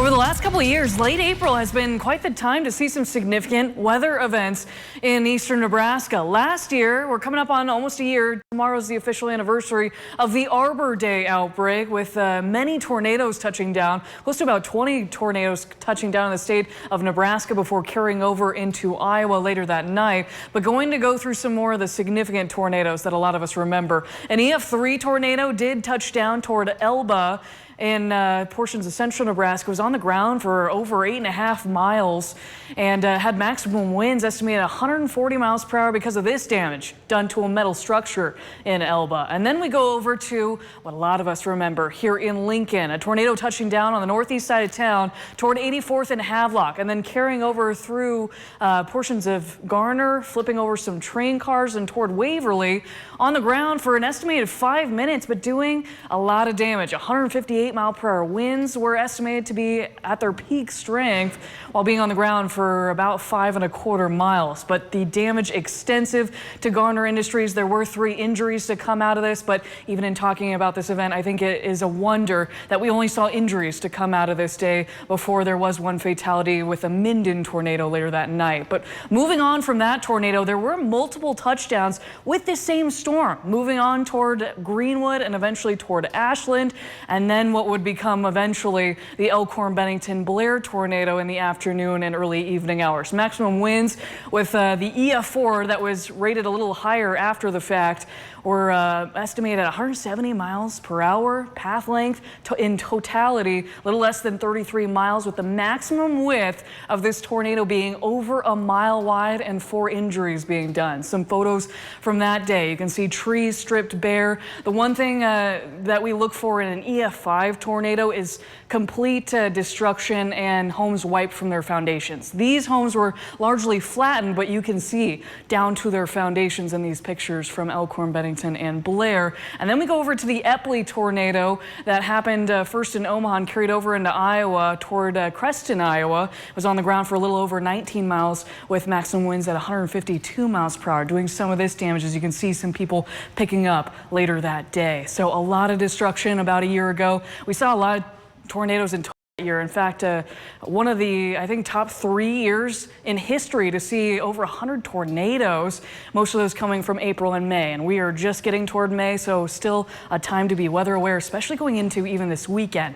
Over the last couple of years, late April has been quite the time to see some significant weather events in eastern Nebraska. Last year, we're coming up on almost a year. Tomorrow's the official anniversary of the Arbor Day outbreak, with many tornadoes touching down. Close to about 20 tornadoes touching down in the state of Nebraska before carrying over into Iowa later that night. But going to go through some more of the significant tornadoes that a lot of us remember. An EF3 tornado did touch down toward Elba in portions of central Nebraska. It was on the ground for over 8.5 miles and had maximum winds estimated 140 miles per hour because of this damage done to a metal structure in Elba. And then we go over to what a lot of us remember here in Lincoln, a tornado touching down on the northeast side of town toward 84th and Havelock, and then carrying over through portions of Garner, flipping over some train cars and toward Waverly on the ground for an estimated 5 minutes, but doing a lot of damage. 158-mile-per-hour winds were estimated to be at their peak strength while being on the ground for about 5.25 miles. But the damage extensive to Garner Industries. There were 3 injuries to come out of this, but even in talking about this event, I think it is a wonder that we only saw injuries to come out of this day before there was one fatality with a Minden tornado later that night. But moving on from that tornado, there were multiple touchdowns with this same storm, moving on toward Greenwood and eventually toward Ashland, and then what would become eventually the Elkhorn-Bennington-Blair tornado in the afternoon and early evening hours. Maximum winds with the EF4 that was rated a little higher after the fact were estimated at 170 miles per hour. Path length in totality, a little less than 33 miles, with the maximum width of this tornado being over a mile wide and 4 injuries being done. Some photos from that day. You can see trees stripped bare. The one thing that we look for in an EF5 tornado is complete destruction and homes wiped from their foundations. These homes were largely flattened, but you can see down to their foundations in these pictures from Elkhorn, Bennington, and Blair. And then we go over to the Epley tornado that happened first in Omaha and carried over into Iowa toward Creston, Iowa. It was on the ground for a little over 19 miles with maximum winds at 152 miles per hour, doing some of this damage, as you can see some people picking up later that day. So a lot of destruction about a year ago. We saw a lot of tornadoes in year. In fact, one of the, I think, top 3 years in history to see over 100 tornadoes, most of those coming from April and May. And we are just getting toward May, so still a time to be weather aware, especially going into even this weekend.